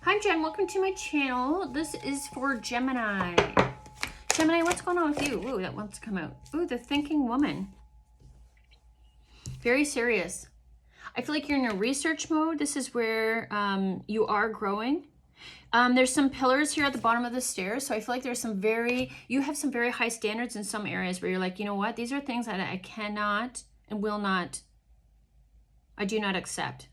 Hi Jen, welcome to my channel. This is for Gemini. Gemini, what's going on with you? Ooh, that wants to come out. Ooh, the thinking woman. Very serious. I feel like you're in a research mode. This is where you are growing. There's some pillars here at the bottom of the stairs. So I feel like there's some you have some very high standards in some areas where you're like, you know what? These are things that I cannot and will not, I do not accept.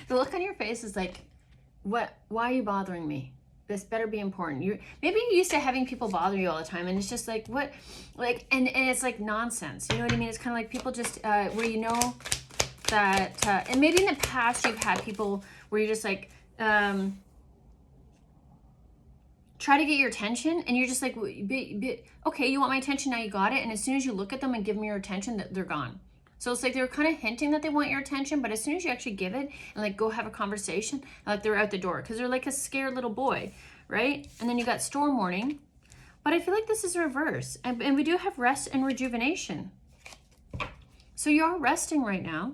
The look on your face is like, why are you bothering me? This better be important. Maybe you're used to having people bother you all the time, and it's just like, what, like, and it's like nonsense. You know what I mean? It's kind of like people just where you know that, and maybe in the past you've had people where you're just like try to get your attention, and you're just like, okay, you want my attention, now you got it, and as soon as you look at them and give them your attention, they're gone. So it's like they're kind of hinting that they want your attention, but as soon as you actually give it and like go have a conversation, like they're out the door because they're like a scared little boy, right? And then you got storm warning. But I feel like this is reverse. And we do have rest and rejuvenation. So you are resting right now.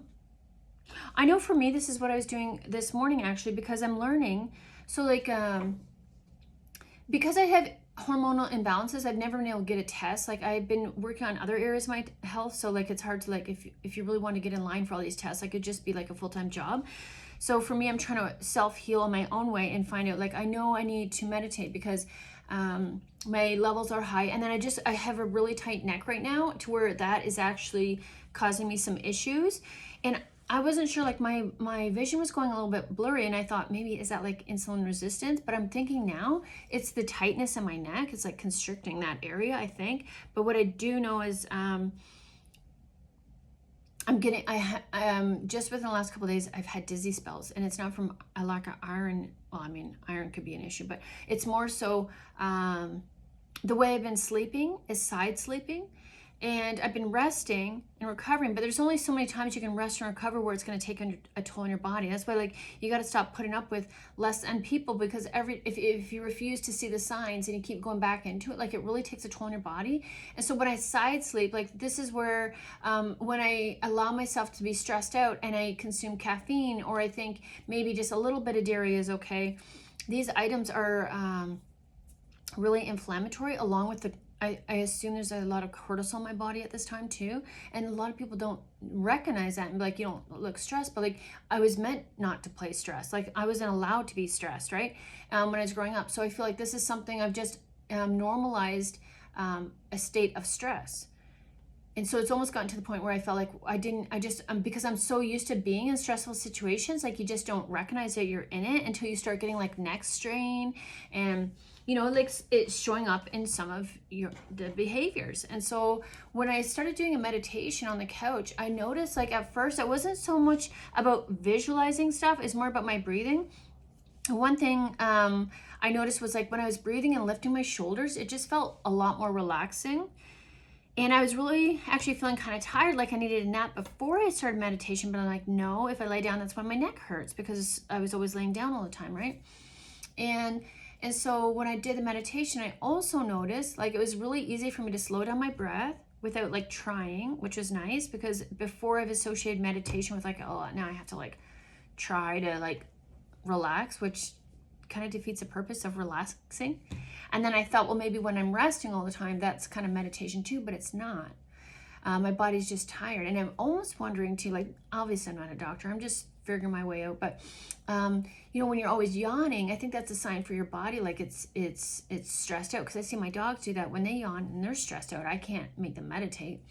I know for me, this is what I was doing this morning actually, because I'm learning. So like, because I have hormonal imbalances, I've never been able to get a test. Like I've been working on other areas of my health, so like it's hard to like, if you really want to get in line for all these tests, I could just be like a full-time job. So for me, I'm trying to self-heal in my own way and find out, like, I know I need to meditate because my levels are high, and then I have a really tight neck right now to where that is actually causing me some issues. And I wasn't sure, like my vision was going a little bit blurry, and I thought maybe is that like insulin resistance, but I'm thinking now it's the tightness in my neck. It's like constricting that area, I think. But what I do know is just within the last couple of days, I've had dizzy spells, and it's not from a lack of iron. Well, I mean, iron could be an issue, but it's more so the way I've been sleeping is side sleeping. And I've been resting and recovering, but there's only so many times you can rest and recover where it's going to take a toll on your body. That's why, like, you got to stop putting up with less than people, because if you refuse to see the signs and you keep going back into it, like, it really takes a toll on your body. And so when I side sleep, like, this is where when I allow myself to be stressed out and I consume caffeine, or I think maybe just a little bit of dairy is okay. These items are really inflammatory, along with I assume there's a lot of cortisol in my body at this time too. And a lot of people don't recognize that and be like, you don't look stressed, but like, I was meant not to play stress. Like I wasn't allowed to be stressed, right? When I was growing up. So I feel like this is something I've just normalized a state of stress. And so it's almost gotten to the point where I felt like because I'm so used to being in stressful situations, like you just don't recognize that you're in it until you start getting like neck strain, and you know, like it's showing up in some of the behaviors. And so when I started doing a meditation on the couch, I noticed, like, at first it wasn't so much about visualizing stuff, it's more about my breathing. One thing I noticed was, like, when I was breathing and lifting my shoulders, it just felt a lot more relaxing. And I was really actually feeling kind of tired, like I needed a nap before I started meditation, but I'm like, no, if I lay down, that's when my neck hurts, because I was always laying down all the time, right? And so when I did the meditation, I also noticed, like, it was really easy for me to slow down my breath without like trying, which was nice, because before I've associated meditation with like, oh, now I have to like try to like relax, which kind of defeats the purpose of relaxing. And then I thought, well, maybe when I'm resting all the time, that's kind of meditation too, but it's not. My body's just tired. And I'm almost wondering too, like, obviously I'm not a doctor, I'm just figuring my way out, but you know, when you're always yawning, I think that's a sign for your body, like it's stressed out, because I see my dogs do that when they yawn and they're stressed out. I can't make them meditate,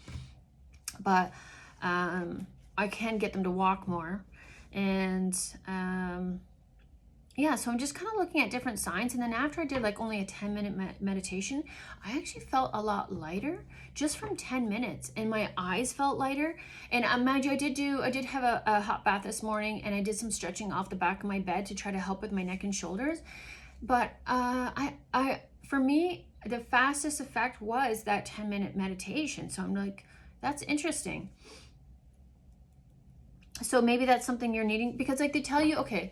but I can get them to walk more. And yeah, so I'm just kind of looking at different signs. And then after I did like only a 10-minute meditation, I actually felt a lot lighter just from 10 minutes, and my eyes felt lighter. And mind you, I did have a hot bath this morning, and I did some stretching off the back of my bed to try to help with my neck and shoulders. But for me, the fastest effect was that 10-minute meditation. So I'm like, that's interesting. So maybe that's something you're needing, because like they tell you, okay,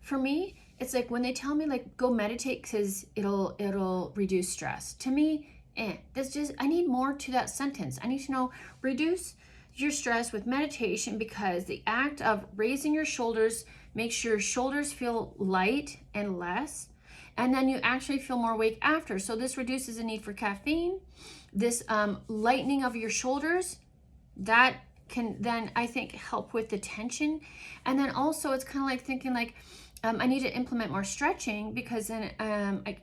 for me, it's like when they tell me like go meditate because it'll reduce stress. To me, I need more to that sentence. I need to know, reduce your stress with meditation, because the act of raising your shoulders makes your shoulders feel light and less, and then you actually feel more awake after. So this reduces the need for caffeine. This lightening of your shoulders, that can then, I think, help with the tension. And then also it's kind of like thinking like, I need to implement more stretching, because then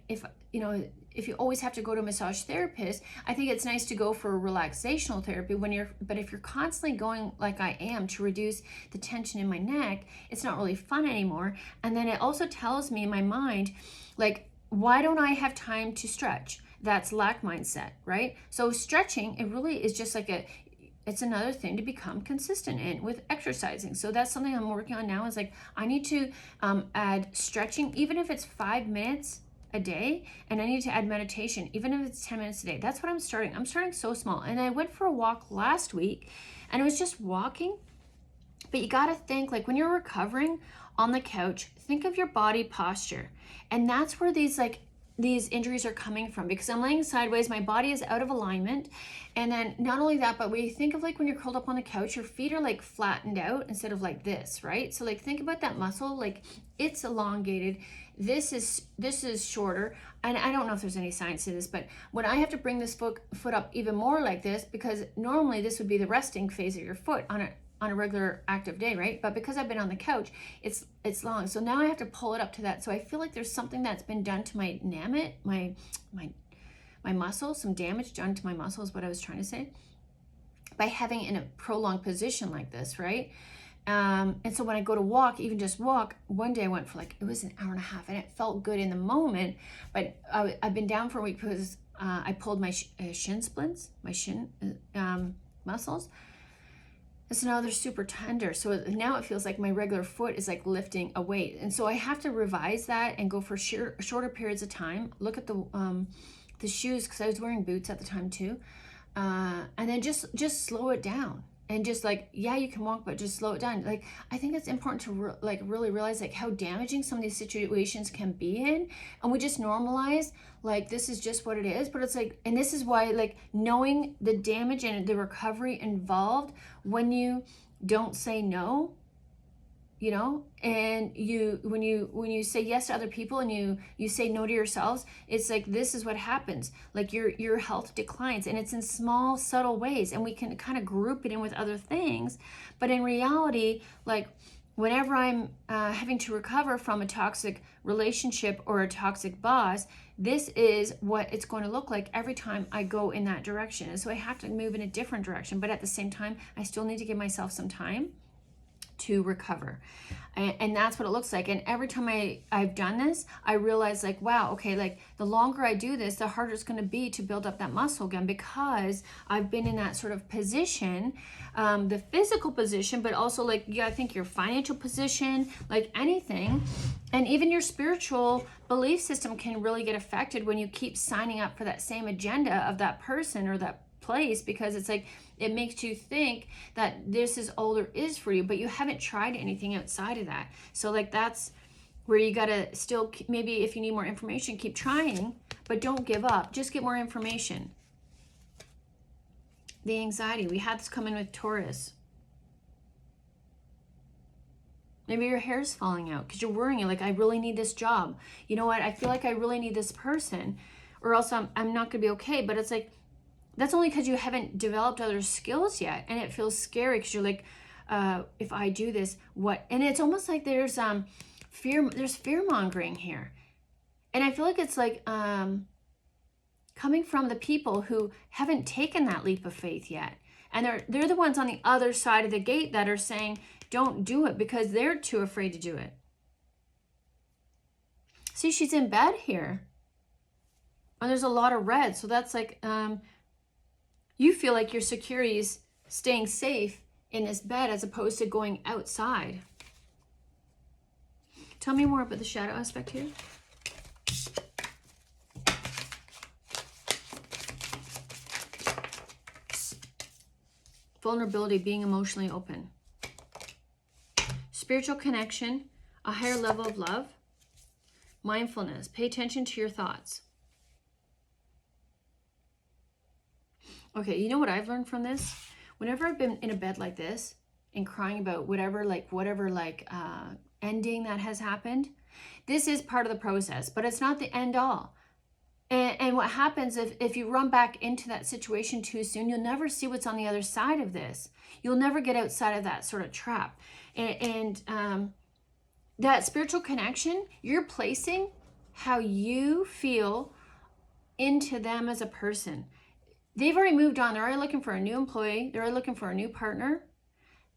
if you always have to go to a massage therapist, I think it's nice to go for relaxational therapy but if you're constantly going like I am to reduce the tension in my neck, it's not really fun anymore. And then it also tells me in my mind, like, why don't I have time to stretch? That's lack mindset, right? So stretching, it really is just like it's another thing to become consistent in with exercising. So that's something I'm working on now, is like, I need to add stretching, even if it's 5 minutes a day, and I need to add meditation, even if it's 10 minutes a day. That's what I'm starting. I'm starting so small. And I went for a walk last week, and it was just walking. But you got to think, like, when you're recovering on the couch, think of your body posture. And that's where these injuries are coming from, because I'm laying sideways, my body is out of alignment. And then not only that, but we think of like when you're curled up on the couch, your feet are like flattened out instead of like this, right? So like think about that muscle, like it's elongated. This is shorter. And I don't know if there's any science to this, but when I have to bring this foot up even more like this, because normally this would be the resting phase of your foot on a regular active day, right? But because I've been on the couch, it's long. So now I have to pull it up to that. So I feel like there's something that's been done to my my muscle, some damage done to my muscle is what I was trying to say, by having it in a prolonged position like this, right? And so when I go to walk, even just walk, one day I went for it was an hour and a half, and it felt good in the moment, but I've been down for a week because I pulled my shin splints, my shin muscles. And so now they're super tender. So now it feels like my regular foot is like lifting a weight. And so I have to revise that and go for shorter periods of time. Look at the shoes, because I was wearing boots at the time too. And then just slow it down. And just like, yeah, you can walk, but just slow it down. Like, I think it's important to really realize like how damaging some of these situations can be in. And we just normalize like this is just what it is. But it's like, and this is why like knowing the damage and the recovery involved when you don't say no, you know, and when you say yes to other people and you say no to yourselves, it's like this is what happens. Like your health declines, and it's in small subtle ways, and we can kind of group it in with other things. But in reality, like whenever I'm having to recover from a toxic relationship or a toxic boss, this is what it's going to look like every time I go in that direction. And so I have to move in a different direction, but at the same time, I still need to give myself some time to recover. And that's what it looks like. And every time I've done this, I realize like, wow, okay, like the longer I do this, the harder it's going to be to build up that muscle again, because I've been in that sort of position, the physical position, but also like, yeah, I think your financial position, like anything, and even your spiritual belief system can really get affected when you keep signing up for that same agenda of that person or that place, because it's like it makes you think that this is all there is for you, but you haven't tried anything outside of that. So like that's where you gotta still, maybe if you need more information, keep trying, but don't give up. Just get more information. The anxiety, we had this come in with Taurus. Maybe your hair's falling out because you're worrying. You're like, I really need this job. You know what? I feel like I really need this person, or else I'm not gonna be okay. But it's like, that's only because you haven't developed other skills yet, and it feels scary because you're like, if I do this, what? And it's almost like there's fear. There's fear mongering here, and I feel like it's like coming from the people who haven't taken that leap of faith yet, and they're the ones on the other side of the gate that are saying, don't do it, because they're too afraid to do it. See, she's in bed here, and there's a lot of red, so that's like you feel like your security is staying safe in this bed as opposed to going outside. Tell me more about the shadow aspect here. Vulnerability, being emotionally open. Spiritual connection, a higher level of love. Mindfulness, pay attention to your thoughts. Okay, you know what I've learned from this? Whenever I've been in a bed like this and crying about whatever ending that has happened, this is part of the process, but it's not the end all. And what happens if you run back into that situation too soon, you'll never see what's on the other side of this. You'll never get outside of that sort of trap. And that spiritual connection, you're placing how you feel into them as a person. They've already moved on. They're already looking for a new employee. They're already looking for a new partner.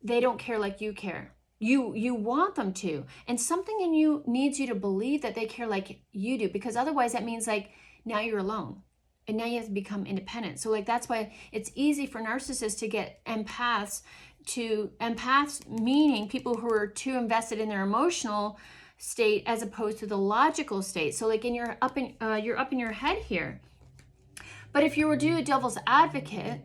They don't care like you care. You want them to. And something in you needs you to believe that they care like you do, because otherwise that means like now you're alone and now you have to become independent. So like that's why it's easy for narcissists to get empaths, meaning people who are too invested in their emotional state as opposed to the logical state. So like you're up in your head here. But if you were to do a devil's advocate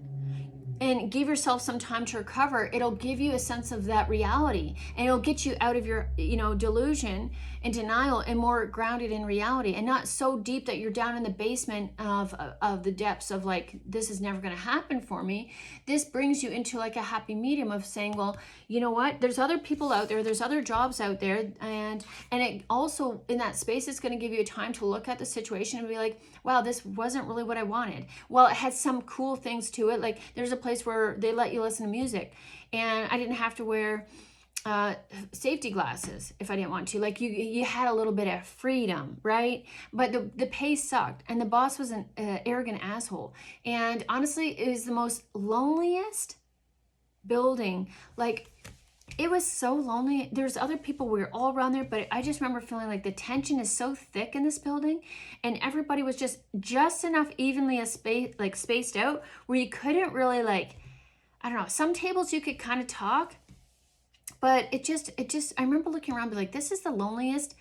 and give yourself some time to recover, it'll give you a sense of that reality, and it'll get you out of your delusion and denial and more grounded in reality, and not so deep that you're down in the basement of the depths of like, this is never going to happen for me. This brings you into like a happy medium of saying, well, you know what, there's other people out there, there's other jobs out there, and it also in that space it's going to give you a time to look at the situation and be like, wow, this wasn't really what I wanted. Well, it had some cool things to it. Like there's a place where they let you listen to music, and I didn't have to wear safety glasses if I didn't want to. Like you had a little bit of freedom, right? But the pay sucked, and the boss was an arrogant asshole. And honestly, it was the most loneliest building. Like it was so lonely. There's other people, we were all around there, but I just remember feeling like the tension is so thick in this building, and everybody was just enough evenly spaced out where you couldn't really like, I don't know, some tables you could kind of talk, but it just I remember looking around and be like, this is the loneliest.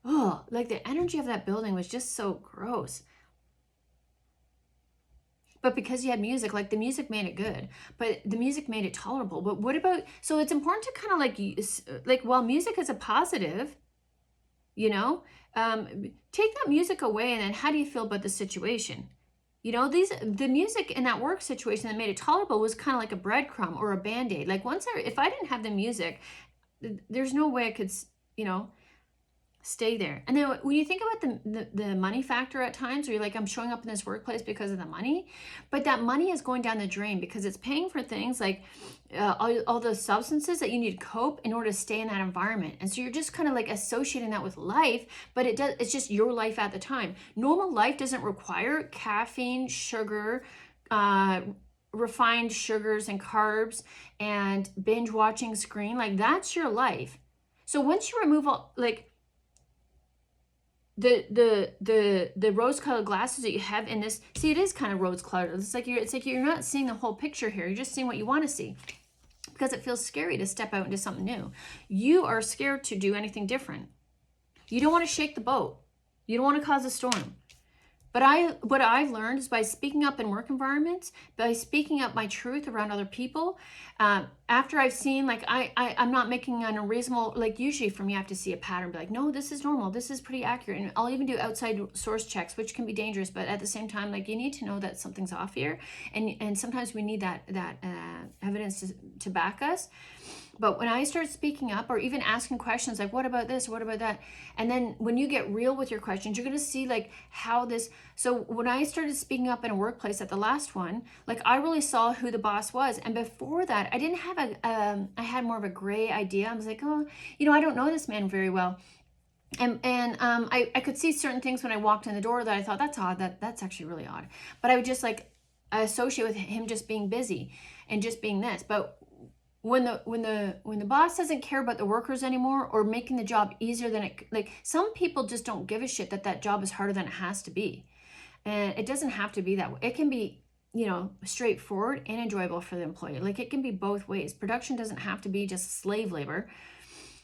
Oh, like the energy of that building was just so gross. But because you had music, like the music made it good, but the music made it tolerable. But what about, so it's important to kind of like while music is a positive, take that music away, and then how do you feel about the situation? The music in that work situation that made it tolerable was kind of like a breadcrumb or a Band-Aid. Like if I didn't have the music, there's no way I could, stay there. And then when you think about the money factor at times, where you're like, I'm showing up in this workplace because of the money, but that money is going down the drain because it's paying for things like all the substances that you need to cope in order to stay in that environment. And so you're just kind of like associating that with life, but it's just your life at the time. Normal life doesn't require caffeine, sugar, refined sugars and carbs, and binge watching screen. Like that's your life. So once you remove all, like, the rose-colored glasses that you have in this, see, it is kind of rose-colored. It's like you're not seeing the whole picture here. You're just seeing what you want to see, because it feels scary to step out into something new. You are scared to do anything different. You don't want to shake the boat. You don't want to cause a storm. But what I've learned is by speaking up in work environments, by speaking up my truth around other people, after I've seen, like, I'm not making an unreasonable, like, usually for me, I have to see a pattern, be like, no, this is normal, this is pretty accurate. And I'll even do outside source checks, which can be dangerous, but at the same time, like, you need to know that something's off here. And sometimes we need that evidence to back us. But when I start speaking up, or even asking questions like, what about this? What about that? And then when you get real with your questions, you're going to see like how this, so when I started speaking up in a workplace at the last one, like I really saw who the boss was. And before that, I didn't have I had more of a gray idea. I was like, oh, I don't know this man very well. And I could see certain things when I walked in the door that I thought, that's odd, that's actually really odd. But I would just like associate with him just being busy and just being this. But when the boss doesn't care about the workers anymore, or making the job easier than it, like, some people just don't give a shit that job is harder than it has to be. And it doesn't have to be that way. It can be, straightforward and enjoyable for the employee. Like, it can be both ways. Production doesn't have to be just slave labor.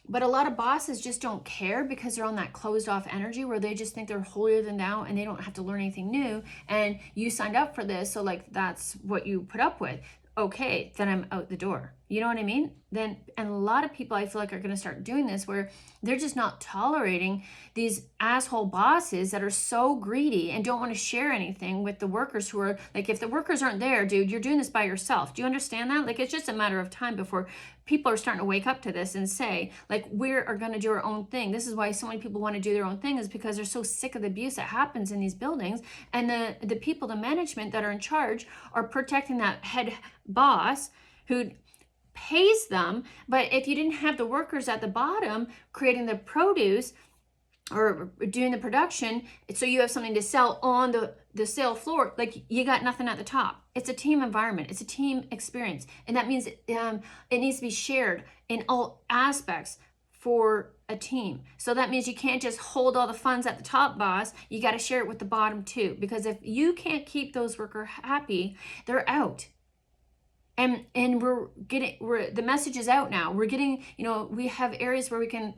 But a lot of bosses just don't care because they're on that closed off energy where they just think they're holier than thou and they don't have to learn anything new. And you signed up for this, so like that's what you put up with. okay, then I'm out the door. You know what I mean? Then, and a lot of people I feel like are going to start doing this where they're just not tolerating these asshole bosses that are so greedy and don't want to share anything with the workers who are like, if the workers aren't there, dude, you're doing this by yourself. Do you understand that? Like, it's just a matter of time before people are starting to wake up to this and say, like, we are going to do our own thing. This is why so many people want to do their own thing, is because they're so sick of the abuse that happens in these buildings. And the people, the management that are in charge are protecting that head boss who pays them. But if you didn't have the workers at the bottom creating the produce or doing the production, so you have something to sell on the sale floor, like, you got nothing at the top. It's a team environment. It's a team experience. And that means it needs to be shared in all aspects for a team. So that means you can't just hold all the funds at the top, boss. You got to share it with the bottom too. Because if you can't keep those workers happy, they're out. And the message is out now. We're getting, we have areas where we can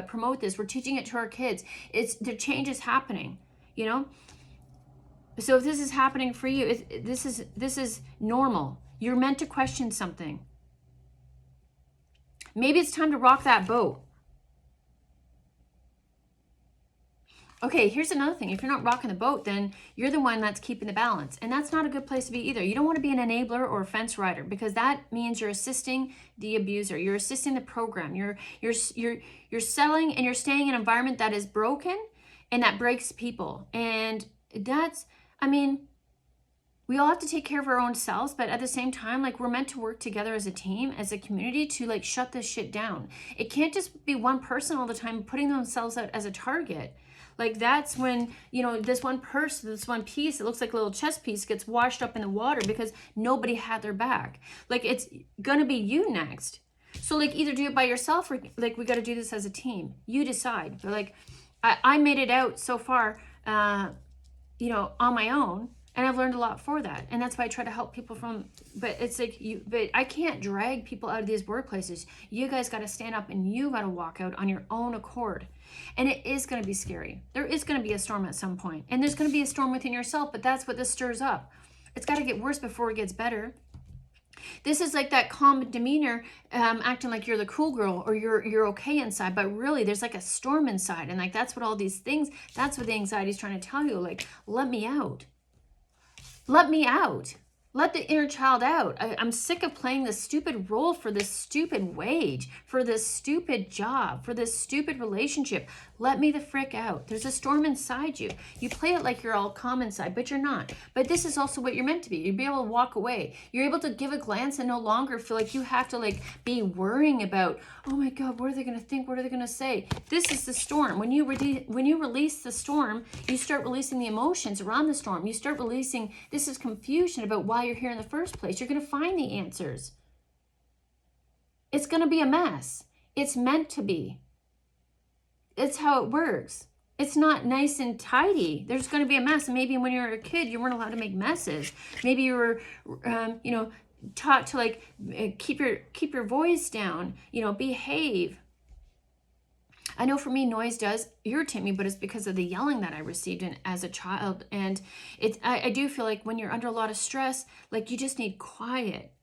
promote this. We're teaching it to our kids. The change is happening, So if this is happening for you, this is normal. You're meant to question something. Maybe it's time to rock that boat. Okay, here's another thing. If you're not rocking the boat, then you're the one that's keeping the balance. And that's not a good place to be either. You don't want to be an enabler or a fence rider, because that means you're assisting the abuser. You're assisting the program. You're selling, and you're staying in an environment that is broken and that breaks people. And that's, we all have to take care of our own selves, but at the same time, like, we're meant to work together as a team, as a community, to like shut this shit down. It can't just be one person all the time putting themselves out as a target. Like, that's when, this one person, this one piece, it looks like a little chess piece, gets washed up in the water because nobody had their back. Like, it's gonna be you next. So like, either do it by yourself, or like, we got to do this as a team. You decide. But like, I made it out so far, on my own. And I've learned a lot for that. And that's why I try to help people but it's like, but I can't drag people out of these workplaces. You guys got to stand up and you got to walk out on your own accord. And it is going to be scary. There is going to be a storm at some point. And there's going to be a storm within yourself, but that's what this stirs up. It's got to get worse before it gets better. This is like that calm demeanor, acting like you're the cool girl or you're okay inside, but really there's like a storm inside. And like, that's what all these things, that's what the anxiety is trying to tell you. Like, let me out. Let me out. Let the inner child out. I'm sick of playing this stupid role for this stupid wage, for this stupid job, for this stupid relationship. Let me the frick out. There's a storm inside you. You play it like you're all calm inside, but you're not. But this is also what you're meant to be. You'd be able to walk away. You're able to give a glance and no longer feel like you have to like be worrying about, oh my God, what are they going to think? What are they going to say? This is the storm. When you release the storm, you start releasing the emotions around the storm. You start releasing, this is confusion about why you're here in the first place. You're going to find the answers. It's going to be a mess. It's meant to be. It's how it works. It's not nice and tidy. There's going to be a mess. And maybe when you were a kid, you weren't allowed to make messes. Maybe you were, taught to like keep your voice down. Behave. I know for me, noise does irritate me, but it's because of the yelling that I received as a child. And I do feel like when you're under a lot of stress, like you just need quiet.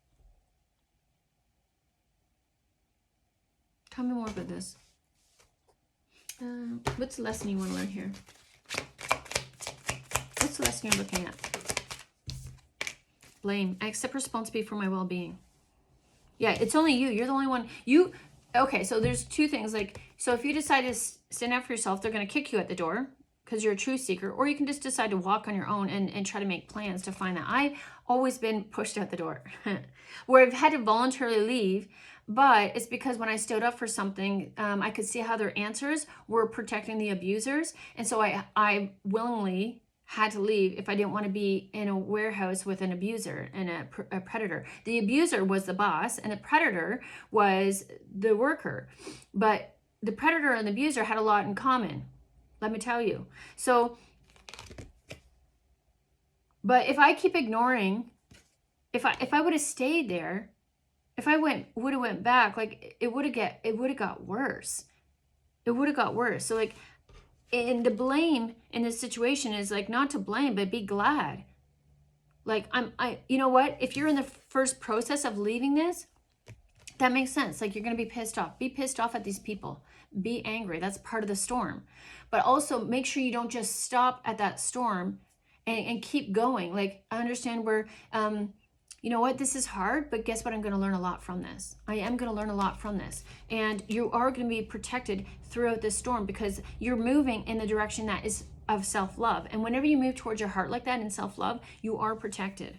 Tell me more about this. What's the lesson you want to learn here? What's the lesson you're looking at? Blame. I accept responsibility for my well-being. Yeah, it's only you. You're the only one. Okay, so there's two things. Like, so if you decide to stand up for yourself, they're going to kick you at the door because you're a truth seeker, or you can just decide to walk on your own and try to make plans to find that. I've always been pushed out the door where I've had to voluntarily leave, but it's because when I stood up for something, I could see how their answers were protecting the abusers. And so I willingly had to leave if I didn't want to be in a warehouse with an abuser and a predator. The abuser was the boss and the predator was the worker. But the predator and the abuser had a lot in common, let me tell you. So, but if I keep ignoring, if I would have stayed there, if I would have went back, like it would have got worse. It would have got worse. So like, and the blame in this situation is like not to blame, but be glad. Like you know what? If you're in the first process of leaving this, that makes sense. Like, you're going to be pissed off. Be pissed off at these people. Be angry. That's part of the storm. But also make sure you don't just stop at that storm and keep going. Like, I understand where, you know what, this is hard, but guess what? I'm going to learn a lot from this. I am going to learn a lot from this. And you are going to be protected throughout this storm because you're moving in the direction that is of self-love. And whenever you move towards your heart like that in self-love, you are protected.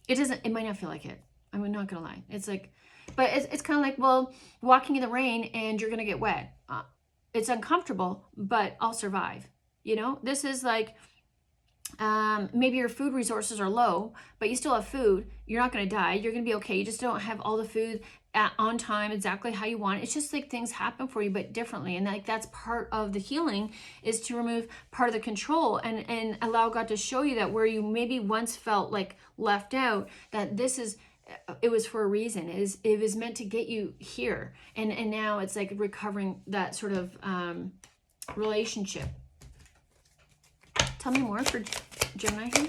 It might not feel like it. I'm not going to lie. It's like, but it's kind of like, well, walking in the rain and you're going to get wet. It's uncomfortable, but I'll survive. You know, this is like, maybe your food resources are low, but you still have food. You're not going to die. You're going to be okay. You just don't have all the food on time, exactly how you want. It's just like things happen for you, but differently. And like, that's part of the healing, is to remove part of the control and allow God to show you that where you maybe once felt like left out, that it was for a reason. It was meant to get you here. And now it's like recovering that sort of relationship. Tell me more for Gemini here.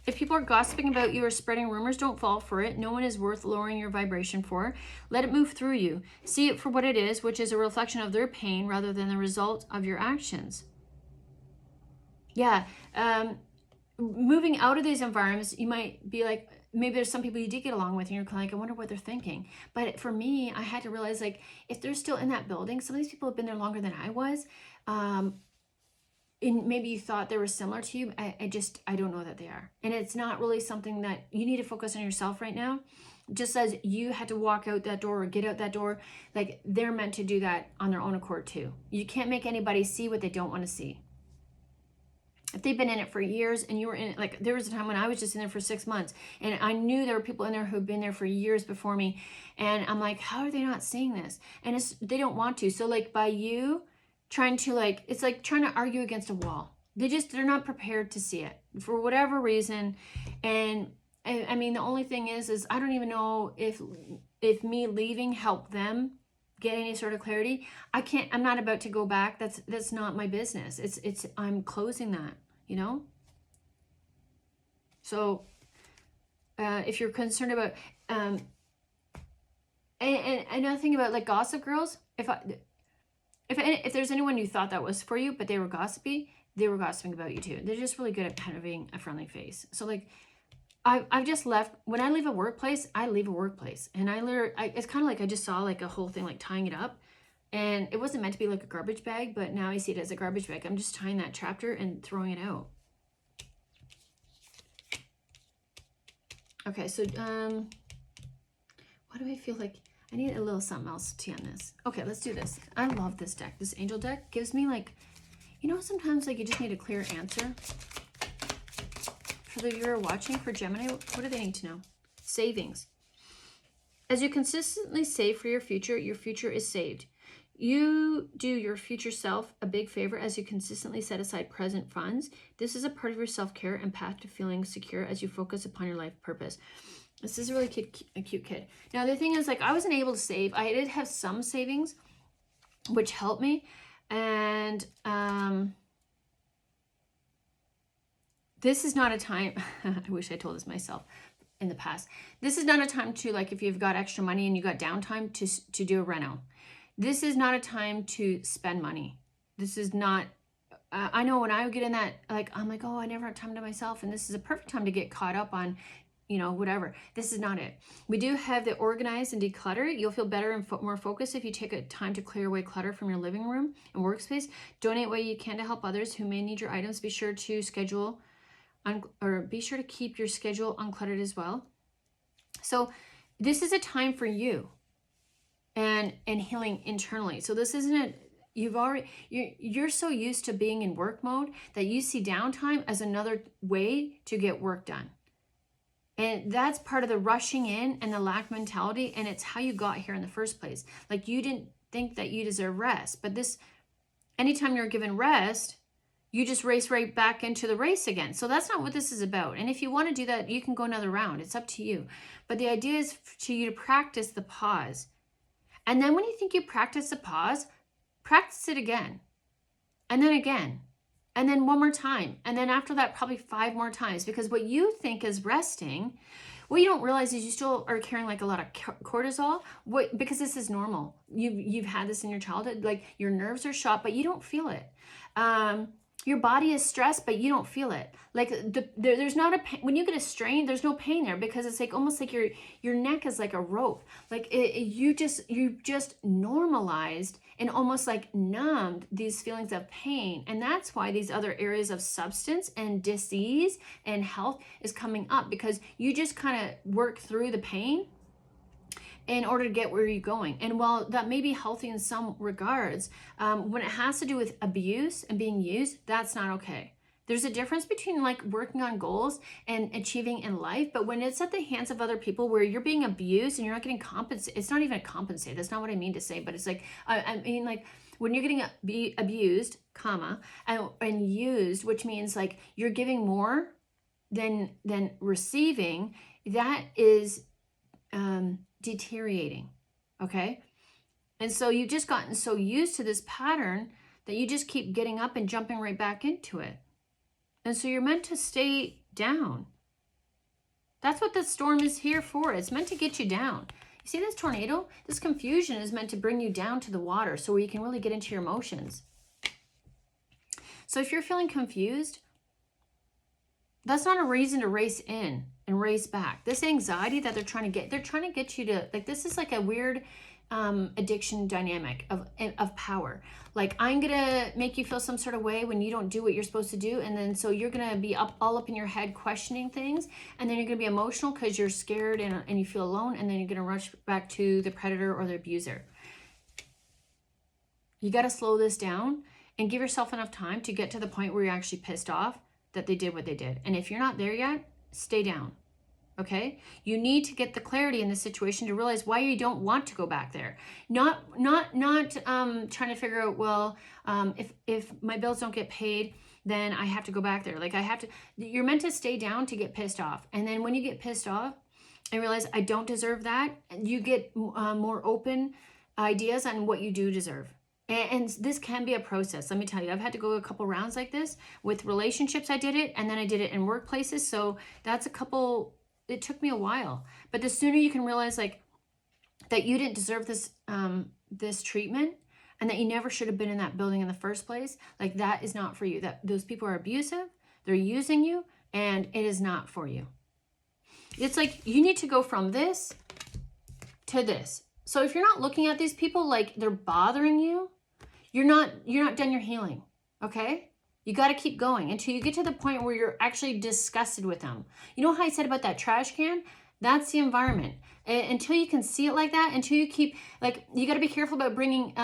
If people are gossiping about you or spreading rumors, don't fall for it. No one is worth lowering your vibration for. Let it move through you. See it for what it is, which is a reflection of their pain rather than the result of your actions. Yeah. Moving out of these environments, you might be like, maybe there's some people you did get along with and you're kind of like, I wonder what they're thinking. But for me, I had to realize, like, if they're still in that building, some of these people have been there longer than I was. And maybe you thought they were similar to you. I don't know that they are. And it's not really something that you need to focus on yourself right now. Just as you had to walk out that door or get out that door, like, they're meant to do that on their own accord too. You can't make anybody see what they don't want to see. If they've been in it for years and you were in it, like, there was a time when I was just in there for 6 months and I knew there were people in there who've been there for years before me. And I'm like, how are they not seeing this? And they don't want to. So like, by you trying to, like, it's like trying to argue against a wall. They're not prepared to see it for whatever reason. And I mean, the only thing is I don't even know if me leaving helped them get any sort of clarity. I'm not about to go back. That's not my business. I'm closing that, you know? So, if you're concerned about, and another thing about, like, gossip girls, if there's anyone you thought that was for you, but they were gossipy, they were gossiping about you too. They're just really good at having a friendly face. So, like, I've just left. When I leave a workplace, I leave a workplace. And it's kind of like I just saw, like, a whole thing, like, tying it up. And it wasn't meant to be like a garbage bag, but now I see it as a garbage bag. I'm just tying that chapter and throwing it out. Okay, so what do I feel like? I need a little something else to end this. Okay, let's do this. I love this deck. This angel deck gives me, like, you know, sometimes, like, you just need a clear answer. For the viewer watching, for Gemini, what do they need to know? Savings. As you consistently save for your future is saved. You do your future self a big favor as you consistently set aside present funds. This is a part of your self-care and path to feeling secure as you focus upon your life purpose. This is a really cute kid. Now, the thing is, like, I wasn't able to save. I did have some savings, which helped me. And this is not a time, I wish I told this myself in the past. This is not a time to, like, if you've got extra money and you got downtime to do a reno. This is not a time to spend money. This is not, I know when I would get in that, like, I'm like, oh, I never have time to myself. And this is a perfect time to get caught up on, you know, whatever. This is not it. We do have the organize and declutter. You'll feel better and more focused if you take a time to clear away clutter from your living room and workspace. Donate what you can to help others who may need your items. Be sure to be sure to keep your schedule uncluttered as well. So this is a time for you and healing internally. So this isn't you're so used to being in work mode that you see downtime as another way to get work done. And that's part of the rushing in and the lack mentality. And it's how you got here in the first place. Like, you didn't think that you deserve rest, but anytime you're given rest, you just race right back into the race again. So that's not what this is about. And if you want to do that, you can go another round. It's up to you. But the idea is for you to practice the pause. And then when you think you practice the pause, practice it again. And then again. and then one more time. And then after that, probably 5 more times, because what you think is resting, what you don't realize is you still are carrying like a lot of cortisol, because this is normal. You've had this in your childhood, like your nerves are shot, but you don't feel it. Your body is stressed, but you don't feel it. Like there's not a pain. When you get a strain, there's no pain there, because it's like almost like your neck is like a rope. Like you just normalized and almost like numbed these feelings of pain. And that's why these other areas of substance and disease and health is coming up, because you just kind of work through the pain in order to get where you're going. And while that may be healthy in some regards, when it has to do with abuse and being used, that's not okay. There's a difference between like working on goals and achieving in life, but when it's at the hands of other people where you're being abused and you're not getting compensated, it's not even compensated. That's not what I mean to say, but it's like, I mean like when you're getting abused, comma, and used, which means like you're giving more than receiving, that is deteriorating, okay? And so you've just gotten so used to this pattern that you just keep getting up and jumping right back into it. And so you're meant to stay down. That's what the storm is here for. It's meant to get you down. You see this tornado? This confusion is meant to bring you down to the water so where you can really get into your emotions. So if you're feeling confused, that's not a reason to race in and race back. This anxiety that they're trying to get you to, like, this is like a weird addiction dynamic of power. Like, I'm gonna make you feel some sort of way when you don't do what you're supposed to do, and then so you're gonna be all up in your head questioning things, and then you're gonna be emotional because you're scared and you feel alone, and then you're gonna rush back to the predator or the abuser. You got to slow this down and give yourself enough time to get to the point where you're actually pissed off that they did what they did. And if you're not there yet, stay down. Okay? You need to get the clarity in this situation to realize why you don't want to go back there. Not trying to figure out, well, if my bills don't get paid, then I have to go back there. Like you're meant to stay down to get pissed off. And then when you get pissed off and realize I don't deserve that, you get more open ideas on what you do deserve. And this can be a process. Let me tell you, I've had to go a couple rounds like this with relationships. I did it, and then I did it in workplaces. So that's it took me a while. But the sooner you can realize like that you didn't deserve this this treatment, and that you never should have been in that building in the first place, like that is not for you. That those people are abusive, they're using you, and it is not for you. It's like you need to go from this to this. So if you're not looking at these people like they're bothering you, you're not done your healing, okay? You got to keep going until you get to the point where you're actually disgusted with them. You know how I said about that trash can? That's the environment. Until you can see it like that, until you keep, like, you got to be careful about bringing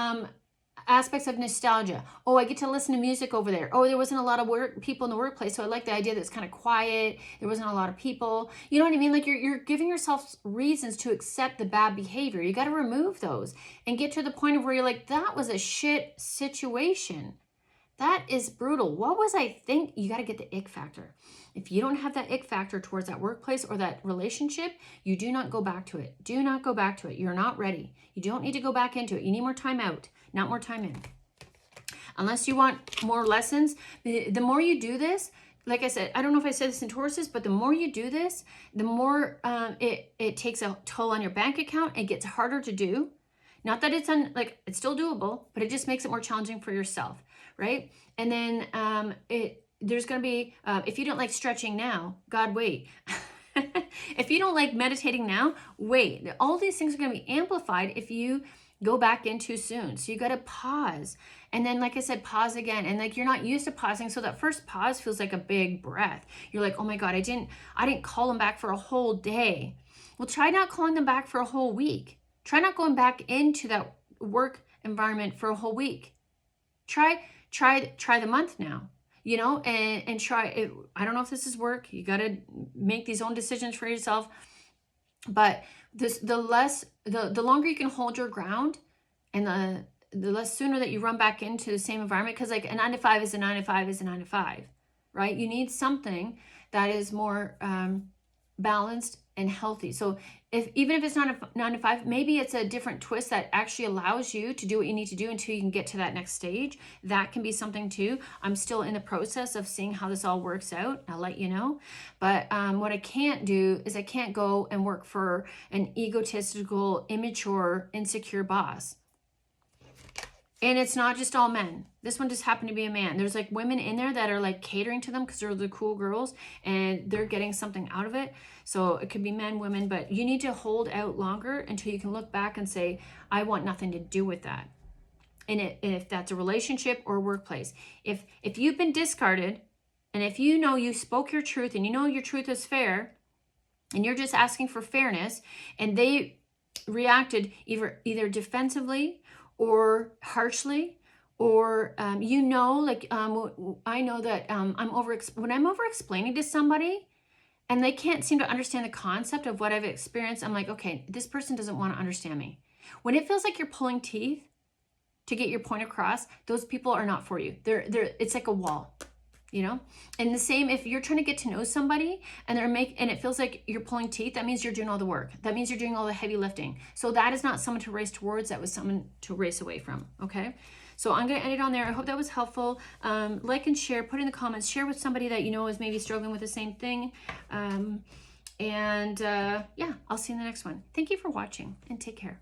aspects of nostalgia. Oh, I get to listen to music over there. Oh, there wasn't a lot of people in the workplace, so I like the idea that it's kind of quiet. There wasn't a lot of people. You know what I mean? Like you're giving yourself reasons to accept the bad behavior. You got to remove those and get to the point of where you're like, that was a shit situation. That is brutal. What was I think? You got to get the ick factor. If you don't have that ick factor towards that workplace or that relationship, you do not go back to it. Do not go back to it. You're not ready. You don't need to go back into it. You need more time out, not more time in. Unless you want more lessons, the more you do this, like I said, I don't know if I said this in Tauruses, but the more you do this, the more it takes a toll on your bank account. It gets harder to do. Not that it's it's still doable, but it just makes it more challenging for yourself, right? And then there's going to be, if you don't like stretching now, God, wait. If you don't like meditating now, wait. All these things are going to be amplified if you go back in too soon. So you got to pause. And then, like I said, pause again. And like, you're not used to pausing. So that first pause feels like a big breath. You're like, oh my God, I didn't call them back for a whole day. Well, try not calling them back for a whole week. Try not going back into that work environment for a whole week. Try the month now, you know, and try it. I don't know if this is work. You got to make these own decisions for yourself. But the longer you can hold your ground, and the less sooner that you run back into the same environment, because like a 9 to 5 is a 9 to 5 is a 9 to 5, right? You need something that is more balanced and healthy. So even if it's not a 9 to 5, maybe it's a different twist that actually allows you to do what you need to do until you can get to that next stage. That can be something too. I'm still in the process of seeing how this all works out. I'll let you know. But what I can't do is I can't go and work for an egotistical, immature, insecure boss. And it's not just all men. This one just happened to be a man. There's like women in there that are like catering to them because they're the cool girls and they're getting something out of it. So it could be men, women, but you need to hold out longer until you can look back and say, I want nothing to do with that. And if that's a relationship or workplace, if you've been discarded and if you know you spoke your truth and you know your truth is fair and you're just asking for fairness and they reacted either defensively or harshly, or I know that when I'm over explaining to somebody and they can't seem to understand the concept of what I've experienced, I'm like, okay, this person doesn't want to understand me. When it feels like you're pulling teeth to get your point across, those people are not for you. It's like a wall. And the same if you're trying to get to know somebody and it feels like you're pulling teeth, that means you're doing all the work. That means you're doing all the heavy lifting. So that is not someone to race towards. That was someone to race away from. Okay. So I'm going to end it on there. I hope that was helpful. Like and share, put in the comments, share with somebody that you know is maybe struggling with the same thing. Yeah, I'll see you in the next one. Thank you for watching and take care.